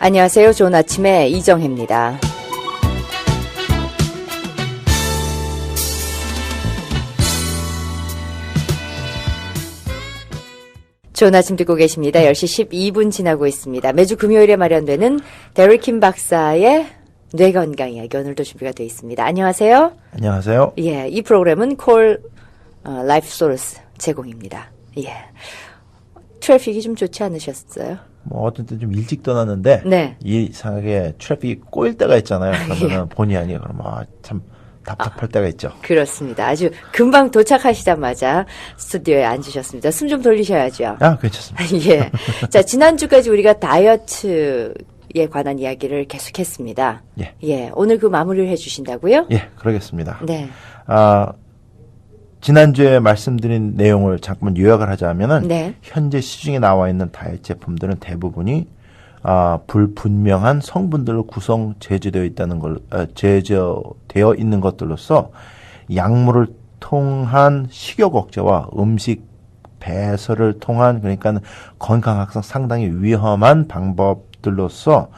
안녕하세요. 좋은 아침에 이정혜입니다. 좋은 아침 듣고 계십니다. 10시 12분 지나고 있습니다. 매주 금요일에 마련되는 데리킴 박사의 뇌건강 이야기 오늘도 준비가 되어 있습니다. 안녕하세요. 안녕하세요. 예, 이 프로그램은 콜 라이프 소스 제공입니다. 예, 트래픽이 좀 좋지 않으셨어요? 뭐 어떤 때 좀 일찍 떠났는데 네. 이상하게 트래픽이 꼬일 때가 있잖아요. 그러면 본의 아니게 그러면 참 답답할 때가 있죠. 그렇습니다. 아주 금방 도착하시자마자 스튜디오에 앉으셨습니다. 숨 좀 돌리셔야죠. 아, 괜찮습니다. 예. 자, 지난주까지 우리가 다이어트에 관한 이야기를 계속했습니다. 예. 예. 오늘 그 마무리를 해주신다고요? 예, 그러겠습니다. 네. 지난주에 말씀드린 내용을 잠깐만 요약을 하자면은 네. 현재 시중에 나와 있는 다이어트 제품들은 대부분이 불분명한 성분들로 제조되어 있는 것들로서 약물을 통한 식욕 억제와 음식 배설을 통한 그러니까 건강 악상 상당히 위험한 방법들로서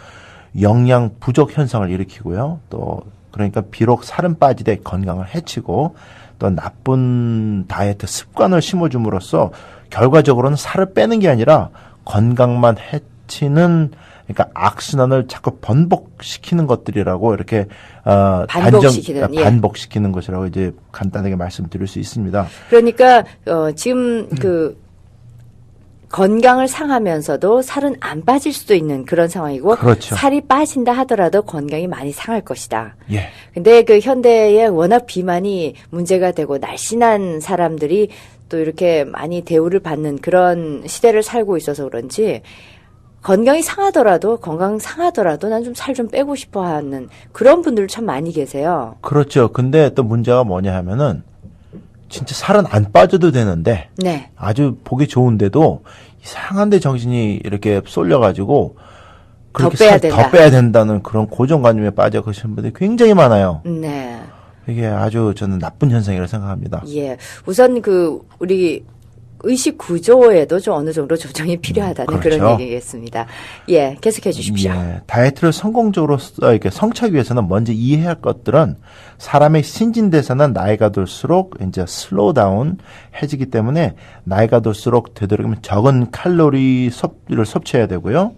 영양 부족 현상을 일으키고요. 또 그러니까 비록 살은 빠지되 건강을 해치고 또 나쁜 다이어트 습관을 심어줌으로써 결과적으로는 살을 빼는 게 아니라 건강만 해치는 그러니까 악순환을 자꾸 번복시키는 것들이라고 이렇게 반복시키는 것이라고 이제 간단하게 말씀드릴 수 있습니다. 그러니까 지금 그 건강을 상하면서도 살은 안 빠질 수도 있는 그런 상황이고 그렇죠. 살이 빠진다 하더라도 건강이 많이 상할 것이다. 예. 근데 그 현대에 워낙 비만이 문제가 되고 날씬한 사람들이 또 이렇게 많이 대우를 받는 그런 시대를 살고 있어서 그런지 건강 상하더라도 난 좀 살 좀 빼고 싶어 하는 그런 분들 참 많이 계세요. 그렇죠. 근데 또 문제가 뭐냐 하면은 진짜 살은 안 빠져도 되는데 네. 아주 보기 좋은데도 이상한 데 정신이 이렇게 쏠려가지고 그렇게 더 빼야 된다는 그런 고정관념에 빠져 계시는 분들이 굉장히 많아요. 네. 이게 아주 저는 나쁜 현상이라고 생각합니다. 예. 우선 우리 의식 구조에도 좀 어느 정도 조정이 필요하다는 그렇죠. 그런 얘기겠습니다. 예, 계속해 주십시오. 예, 다이어트를 성공적으로 이렇게 성취하기 위해서는 먼저 이해해야 할 것들은 사람의 신진대사는 나이가 들수록 이제 슬로우 다운 해지기 때문에 나이가 들수록 되도록이면 적은 칼로리를 섭취해야 되고요.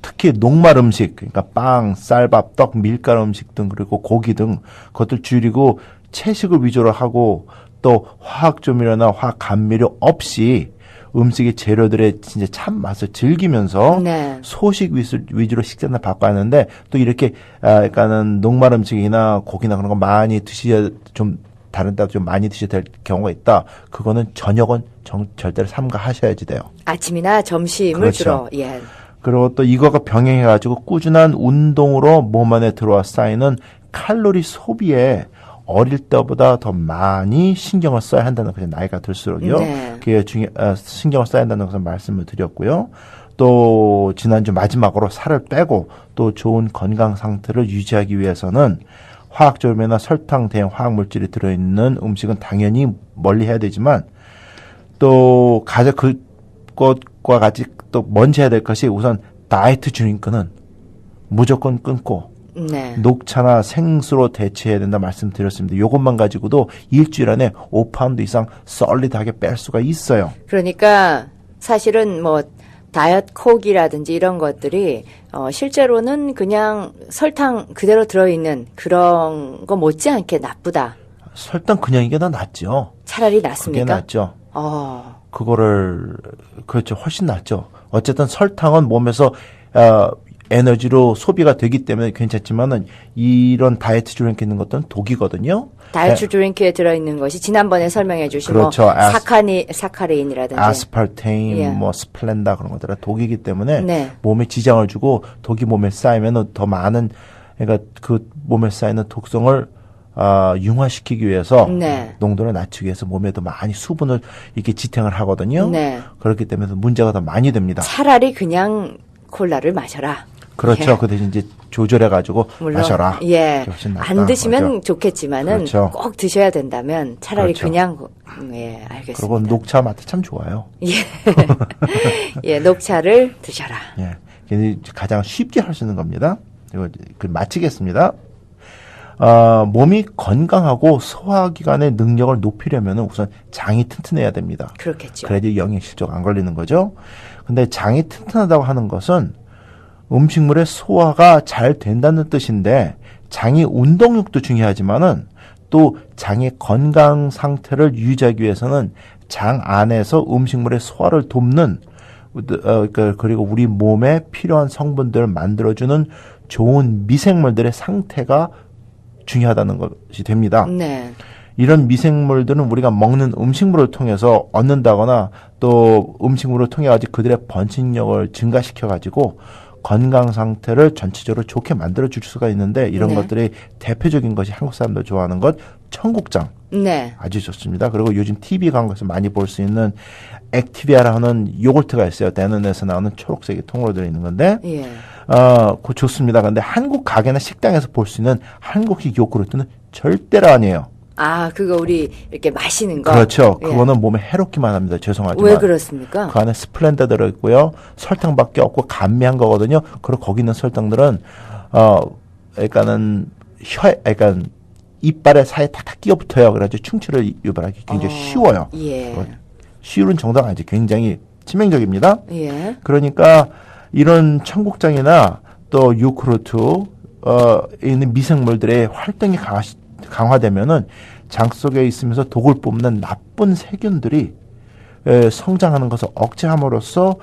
특히 녹말 음식, 그러니까 빵, 쌀밥, 떡, 밀가루 음식 등 그리고 고기 등 그것들 줄이고 채식을 위주로 하고 또 화학 조미료나 화학 감미료 없이 음식의 재료들의 진짜 참 맛을 즐기면서 네. 소식 위주로 식단을 바꿔야 하는데 또 이렇게 그러니까는 녹말 음식이나 고기나 그런 거 많이 드셔야 좀 다른 데도 좀 많이 드셔야 될 경우가 있다. 그거는 저녁은 절대로 삼가하셔야지 돼요. 아침이나 점심을 그렇죠. 주로. 예. 그리고 또 이거가 병행해가지고 꾸준한 운동으로 몸 안에 들어와 쌓이는 칼로리 소비에 어릴 때보다 더 많이 신경을 써야 한다는 것이 나이가 들수록요. 네. 그게 신경을 써야 한다는 것을 말씀을 드렸고요. 또 지난주 마지막으로 살을 빼고 또 좋은 건강 상태를 유지하기 위해서는 화학조미료나 설탕 대형 화학물질이 들어있는 음식은 당연히 멀리 해야 되지만 또 가장 그것과 같이 또 먼저 해야 될 것이 우선 다이어트 드링크는 무조건 끊고 네. 녹차나 생수로 대체해야 된다 말씀드렸습니다. 이것만 가지고도 일주일 안에 5파운드 이상 솔리드하게 뺄 수가 있어요. 그러니까 사실은 뭐 다이어트 콕이라든지 이런 것들이 실제로는 그냥 설탕 그대로 들어있는 그런 거 못지않게 나쁘다. 설탕 그냥 이게 더 낫죠. 차라리 낫습니까? 그게 낫죠. 그렇죠. 훨씬 낫죠. 어쨌든 설탕은 몸에서 에너지로 소비가 되기 때문에 괜찮지만은 이런 다이어트 드링크 있는 것들은 독이거든요. 다이어트 드링크에 들어있는 것이 지난번에 설명해 주신 그렇죠. 뭐 사카레인이라든지 아스파르테인, 예. 뭐 스플렌다 그런 것들은 독이기 때문에 네. 몸에 지장을 주고 독이 몸에 쌓이면 더 많은 그러니까 그 몸에 쌓이는 독성을 융화시키기 위해서 네. 농도를 낮추기 위해서 몸에 더 많이 수분을 이렇게 지탱을 하거든요. 네. 그렇기 때문에 문제가 더 많이 됩니다. 차라리 그냥 콜라를 마셔라. 그렇죠. 예. 그 대신 이제 조절해가지고 물론, 마셔라. 예. 훨씬 낫다. 안 드시면 그렇죠. 좋겠지만은 그렇죠. 꼭 드셔야 된다면 차라리 그렇죠. 그냥 예, 알겠습니다. 그리고 녹차 맛도 참 좋아요. 예. 예, 녹차를 드셔라. 예. 가장 쉽게 할 수 있는 겁니다. 이거 마치겠습니다. 몸이 건강하고 소화기관의 능력을 높이려면 우선 장이 튼튼해야 됩니다. 그렇겠죠. 그래야지 영양실조가 안 걸리는 거죠. 근데 장이 튼튼하다고 하는 것은 음식물의 소화가 잘 된다는 뜻인데 장이 운동력도 중요하지만은 또 장의 건강 상태를 유지하기 위해서는 장 안에서 음식물의 소화를 돕는 그리고 우리 몸에 필요한 성분들을 만들어주는 좋은 미생물들의 상태가 중요하다는 것이 됩니다. 네. 이런 미생물들은 우리가 먹는 음식물을 통해서 얻는다거나 또 음식물을 통해 가지고 그들의 번식력을 증가시켜 가지고 건강 상태를 전체적으로 좋게 만들어 줄 수가 있는데 이런 네. 것들이 대표적인 것이 한국 사람들 좋아하는 것 청국장. 네. 아주 좋습니다. 그리고 요즘 TV 광고에서 많이 볼 수 있는 액티비아라 하는 요거트가 있어요. 대는에서 나오는 초록색의 통으로 들어있는 건데 예. 그거 좋습니다. 근데 한국 가게나 식당에서 볼 수 있는 한국식 요구르트는 절대로 아니에요. 아, 그거 우리 이렇게 마시는 거. 그렇죠. 예. 그거는 몸에 해롭기만 합니다. 죄송하지만. 왜 그렇습니까? 그 안에 스플렌더 들어있고요. 설탕밖에 없고 감미한 거거든요. 그리고 거기 있는 설탕들은 그러니까 이빨에 사이에 탁탁 끼어 붙어요. 그래가지고 충치를 유발하기 굉장히 쉬워요. 예. 쉬운 정도가 아니죠. 굉장히 치명적입니다. 예. 그러니까 이런 청국장이나 또 요구르트 있는 미생물들의 활동이 강화되면은 장 속에 있으면서 독을 뿜는 나쁜 세균들이 성장하는 것을 억제함으로써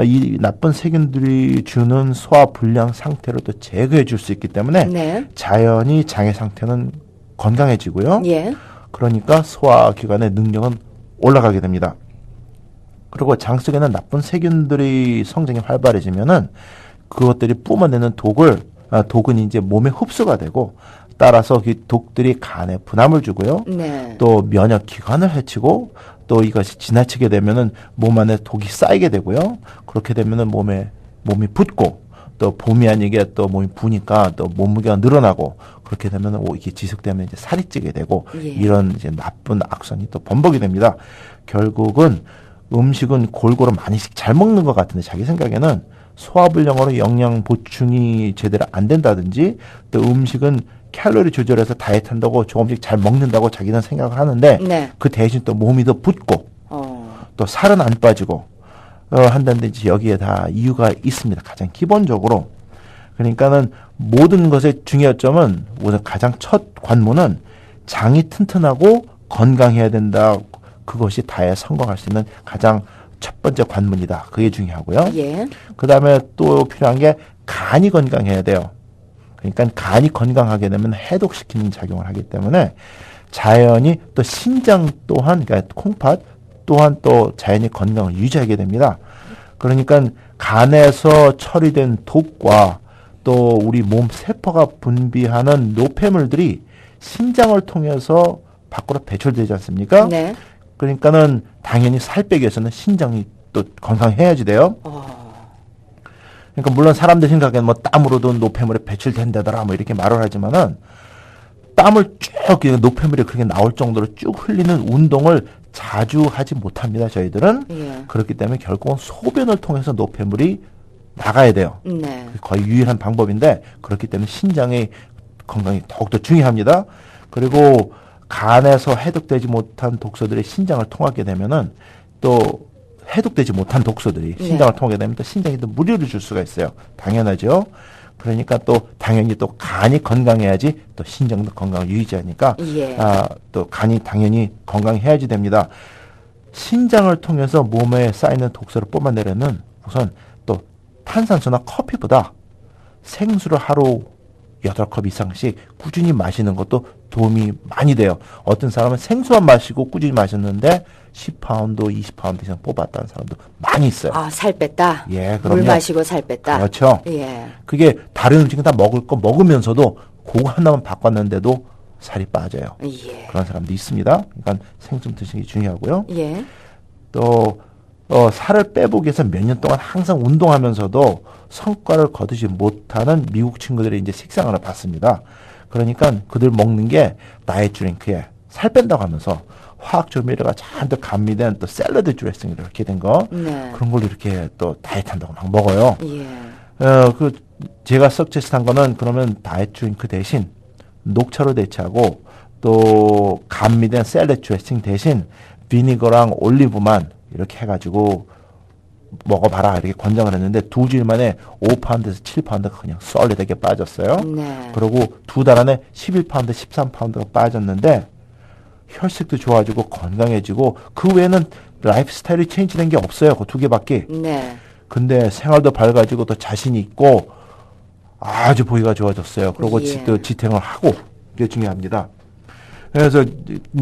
이 나쁜 세균들이 주는 소화 불량 상태를 또 제거해 줄 수 있기 때문에 네. 자연히 장의 상태는 건강해지고요. 예. 그러니까 소화기관의 능력은 올라가게 됩니다. 그리고 장 속에는 나쁜 세균들이 성장이 활발해지면은 그것들이 뿜어내는 독은 이제 몸에 흡수가 되고 따라서 그 독들이 간에 분함을 주고요. 네. 또 면역 기관을 해치고 또 이것이 지나치게 되면은 몸 안에 독이 쌓이게 되고요. 그렇게 되면은 몸이 붓고 또 봄이 아니게 또 몸이 부니까 또 몸무게가 늘어나고 그렇게 되면은 이게 지속되면 이제 살이 찌게 되고 예. 이런 이제 나쁜 악순이 또 번복이 됩니다. 결국은 음식은 골고루 많이씩 잘 먹는 것 같은데 자기 생각에는 소화불량으로 영양 보충이 제대로 안 된다든지 또 음식은 칼로리 조절해서 다이어트 한다고 조금씩 잘 먹는다고 자기는 생각을 하는데 네. 그 대신 또 몸이 더 붓고 또 살은 안 빠지고 한다든지 여기에 다 이유가 있습니다. 가장 기본적으로. 그러니까는 모든 것의 중요점은 우선 가장 첫 관문은 장이 튼튼하고 건강해야 된다. 그것이 다이어트에 성공할 수 있는 가장 첫 번째 관문이다. 그게 중요하고요. 예. 그 다음에 또 필요한 게 간이 건강해야 돼요. 그러니까 간이 건강하게 되면 해독시키는 작용을 하기 때문에 자연히 또 신장 또한 그러니까 콩팥 또한 또 자연히 건강을 유지하게 됩니다. 그러니까 간에서 처리된 독과 또 우리 몸 세포가 분비하는 노폐물들이 신장을 통해서 밖으로 배출되지 않습니까? 네. 그러니까는 당연히 살 빼기 위해서는 신장이 또 건강해야지 돼요. 그러니까 물론 사람들 생각에는 뭐 땀으로도 노폐물이 배출된다더라 뭐 이렇게 말을 하지만은 땀을 쭉 노폐물이 그렇게 나올 정도로 쭉 흘리는 운동을 자주 하지 못합니다. 저희들은. 예. 그렇기 때문에 결국은 소변을 통해서 노폐물이 나가야 돼요. 네. 거의 유일한 방법인데 그렇기 때문에 신장의 건강이 더욱더 중요합니다. 그리고 간에서 해독되지 못한 독소들이 신장을 통하게 되면은 또 해독되지 못한 독소들이 네. 신장을 통하게 되면 또 신장이 또 무리를 줄 수가 있어요. 당연하죠. 그러니까 또 당연히 또 간이 건강해야지 또 신장도 건강을 유지하니까 예. 또 간이 당연히 건강해야지 됩니다. 신장을 통해서 몸에 쌓이는 독소를 뽑아내려면 우선 또 탄산수나 커피보다 생수를 하루 8컵 이상씩 꾸준히 마시는 것도 도움이 많이 돼요. 어떤 사람은 생수만 마시고 꾸준히 마셨는데 10파운드, 20파운드 이상 뽑았다는 사람도 많이 있어요. 아, 살 뺐다? 예, 그럼요. 물 마시고 살 뺐다? 그렇죠. 예. 그게 다른 음식은 다 먹을 거 먹으면서도 그거 하나만 바꿨는데도 살이 빠져요. 예. 그런 사람도 있습니다. 그러니까 생수 드시는 게 중요하고요. 예. 또 살을 빼보기 위해서 몇 년 동안 항상 운동하면서도 성과를 거두지 못하는 미국 친구들의 이제 식상을 봤습니다. 그러니까 그들 먹는 게 다이어트 드링크에 살 뺀다고 하면서 화학 조미료가 잔뜩 감미된 또 샐러드 드레싱 이렇게 된 거 네. 그런 걸 이렇게 또 다이어트 한다고 막 먹어요. 예. 그 제가 석제스한 거는 그러면 다이어트 드링크 대신 녹차로 대체하고 또 감미된 샐러드 드레싱 대신 비니거랑 올리브만 이렇게 해가지고 먹어봐라 이렇게 권장을 했는데 2주일 만에 5파운드에서 7파운드가 그냥 썰리되게 빠졌어요. 네. 그리고 2달 안에 11파운드, 13파운드가 빠졌는데 혈색도 좋아지고 건강해지고 그 외에는 라이프 스타일이 체인지된 게 없어요. 그 두 개밖에. 네. 근데 생활도 밝아지고 또 자신 있고 아주 보기가 좋아졌어요. 그리고 예. 또 지탱을 하고 이게 중요합니다. 그래서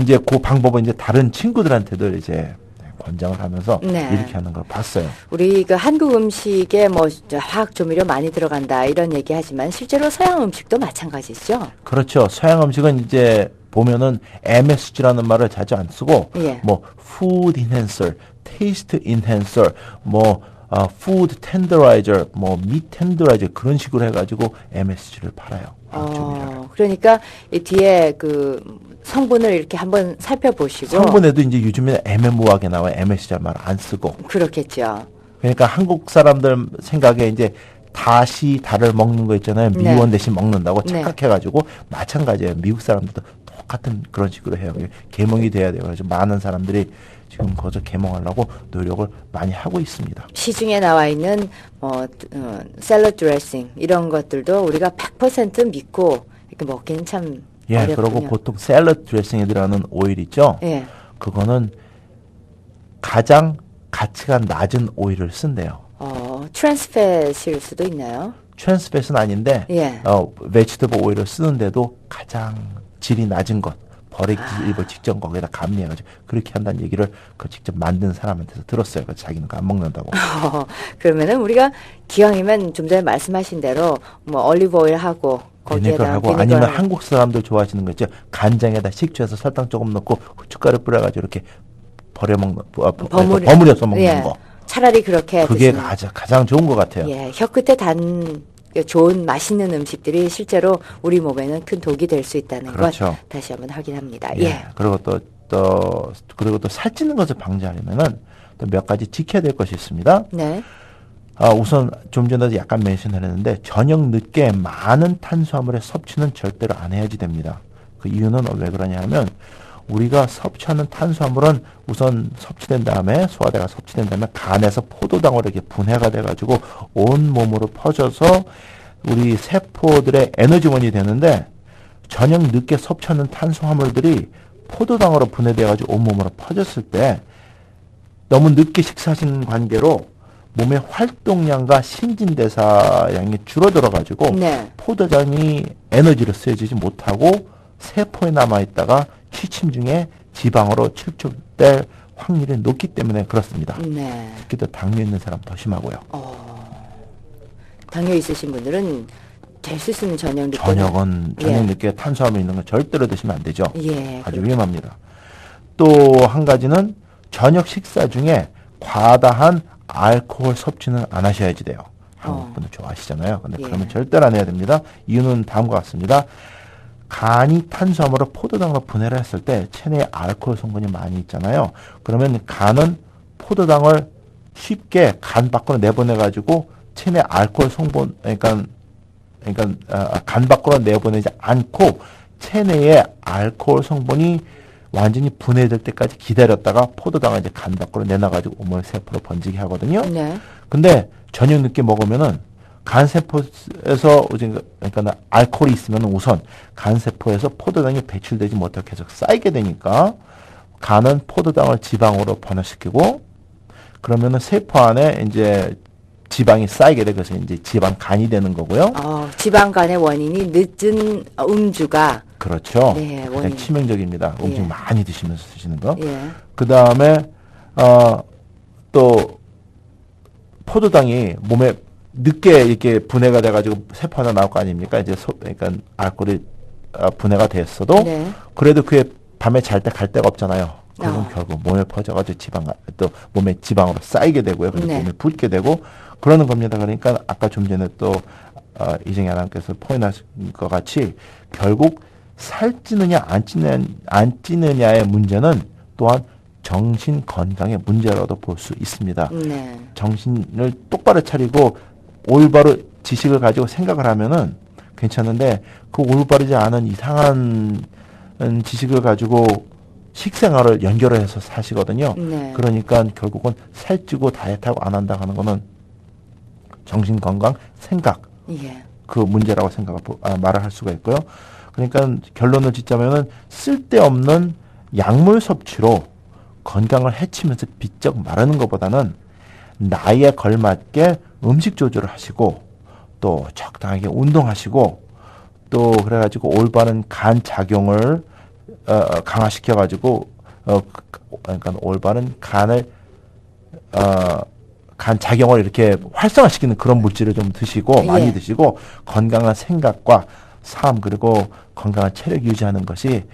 이제 그 방법은 이제 다른 친구들한테도 이제 권장을 하면서 네. 이렇게 하는 걸 봤어요. 우리 그 한국 음식에 뭐 화학 조미료 많이 들어간다 이런 얘기 하지만 실제로 서양 음식도 마찬가지죠. 그렇죠. 서양 음식은 이제 보면은 MSG라는 말을 자주 안 쓰고 예. 뭐 food enhancer, taste enhancer, 뭐 food tenderizer, 뭐 meat tenderizer 그런 식으로 해가지고 MSG를 팔아요. 조미료를. 그러니까 이 뒤에 그 성분을 이렇게 한번 살펴보시고 성분에도 이제 요즘에 애매모호하게 나와요. MSG라는 말 안 쓰고. 그렇겠죠. 그러니까 한국 사람들 생각에 이제 달을 먹는 거 있잖아요. 네. 미원 대신 먹는다고 네. 착각해가지고 마찬가지예요. 미국 사람들도 똑같은 그런 식으로 해요. 계몽이 돼야 돼요. 그래서 많은 사람들이 지금 거기서 계몽하려고 노력을 많이 하고 있습니다. 시중에 나와 있는 샐러드 드레싱 이런 것들도 우리가 100% 믿고 이렇게 먹기는 참 예, 어렵군요. 그리고 보통 샐러드 드레싱에 들어가는 오일 있죠. 예. 그거는 가장 가치가 낮은 오일을 쓴대요. 트랜스팻일 수도 있나요? 트랜스팻은 아닌데 예. 베지터블 오일을 쓰는데도 가장 질이 낮은 것 버리기 일부 직전 거기에다 감미해가지고 그렇게 한다는 얘기를 그 직접 만든 사람한테서 들었어요. 그래서 자기는 그거 안 먹는다고. 그러면은 우리가 기왕이면 좀 전에 말씀하신 대로 뭐 올리브 오일하고 거기에다 비니거하고 아니면 한국 사람들 좋아하시는 거 있죠. 간장에다 식초해서 설탕 조금 넣고 후춧가루 뿌려가지고 이렇게 버무려서 먹는 예. 거. 차라리 그렇게 그게 드시는. 가장 좋은 것 같아요. 예, 혀 끝에 단 좋은 맛있는 음식들이 실제로 우리 몸에는 큰 독이 될 수 있다는 그렇죠. 것 다시 한번 확인합니다. 예. 예. 그리고 그리고 또 살찌는 것을 방지하려면은 또 몇 가지 지켜야 될 것이 있습니다. 네. 우선 좀 전에도 약간 멘션을 했는데 저녁 늦게 많은 탄수화물의 섭취는 절대로 안 해야지 됩니다. 그 이유는 왜 그러냐 하면 우리가 섭취하는 탄수화물은 우선 섭취된 다음에 소화대가 섭취된 다음에 간에서 포도당으로 이렇게 분해가 돼가지고 온 몸으로 퍼져서 우리 세포들의 에너지원이 되는데 저녁 늦게 섭취하는 탄수화물들이 포도당으로 분해돼가지고 온 몸으로 퍼졌을 때 너무 늦게 식사하신 관계로 몸의 활동량과 신진대사량이 줄어들어가지고 네. 포도당이 에너지로 쓰여지지 못하고 세포에 남아있다가 취침 중에 지방으로 축적될 확률이 높기 때문에 그렇습니다. 네. 특히 또 당뇨 있는 사람 더 심하고요. 당뇨 있으신 분들은 될 수 있으면 저녁 늦게 저녁 예. 늦게 탄수화물 있는 거 절대로 드시면 안 되죠. 예. 아주 위험합니다. 또 한 가지는 저녁 식사 중에 과다한 알코올 섭취는 안 하셔야지 돼요. 한국 분들 좋아하시잖아요. 근데 예. 그러면 절대로 안 해야 됩니다. 이유는 다음과 같습니다. 간이 탄수화물을 포도당으로 분해를 했을 때 체내에 알코올 성분이 많이 있잖아요. 그러면 간은 포도당을 쉽게 간 밖으로 내보내가지고 체내 알코올 성분, 그러니까 간 밖으로 내보내지 않고 체내에 알코올 성분이 완전히 분해될 때까지 기다렸다가 포도당을 이제 간 밖으로 내놔가지고 온몸 세포로 번지게 하거든요. 네. 근데 저녁 늦게 먹으면은 간세포에서 그러니까 알코올이 있으면 우선 간세포에서 포도당이 배출되지 못하고 계속 쌓이게 되니까 간은 포도당을 지방으로 변화시키고 그러면은 세포 안에 이제 지방이 쌓이게 돼 그래서 이제 지방간이 되는 거고요. 지방간의 원인이 늦은 음주가 그렇죠. 네, 가장 원인. 치명적입니다. 음식 예. 많이 드시면서 드시는 거. 예. 그 다음에 또 포도당이 몸에 늦게 이렇게 분해가 돼가지고 세포 하나 나올 거 아닙니까? 이제 그러니까 알코올이 분해가 됐어도 네. 그래도 그게 밤에 잘 때 갈 데가 없잖아요. 그러면 아. 결국 몸에 퍼져가지고 또 몸에 지방으로 쌓이게 되고요. 그리고 네. 몸에 붓게 되고 그러는 겁니다. 그러니까 아까 좀 전에 또 이정희 아나운서께서 포인트하신 것 같이 결국 살찌느냐 안 찌느냐의 문제는 또한 정신 건강의 문제라도 볼 수 있습니다. 네. 정신을 똑바로 차리고 올바로 지식을 가지고 생각을 하면은 괜찮은데 그 올바르지 않은 이상한 지식을 가지고 식생활을 연결해서 사시거든요. 네. 그러니까 결국은 살찌고 다이어트하고 안 한다 하는 거는 정신건강, 생각 예. 그 문제라고 말을 할 수가 있고요. 그러니까 결론을 짓자면은 쓸데없는 약물 섭취로 건강을 해치면서 비쩍 마르는 것보다는 나이에 걸맞게 음식 조절을 하시고 또 적당하게 운동하시고 또 그래가지고 올바른 간 작용을 강화시켜가지고 그러니까 올바른 간을 간 작용을 이렇게 활성화시키는 그런 물질을 좀 드시고 많이 예. 드시고 건강한 생각과 삶 그리고 건강한 체력 유지하는 것이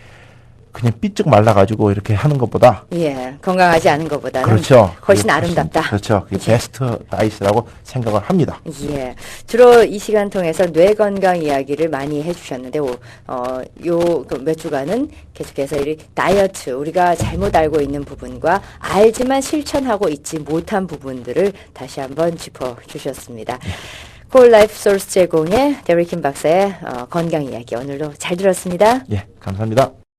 그냥 삐쭉 말라가지고 이렇게 하는 것보다 예. 건강하지 않은 것보다는 그렇죠. 훨씬 그게 아름답다. 그렇죠. 그게 베스트 다이스라고 생각을 합니다. 예. 주로 이 시간 통해서 뇌 건강 이야기를 많이 해주셨는데, 몇 주간은 계속해서 이 다이어트, 우리가 잘못 알고 있는 부분과 알지만 실천하고 있지 못한 부분들을 다시 한번 짚어주셨습니다. 콜 라이프 소스 제공의 데리킨 박사의 건강 이야기 오늘도 잘 들었습니다. 예, 감사합니다.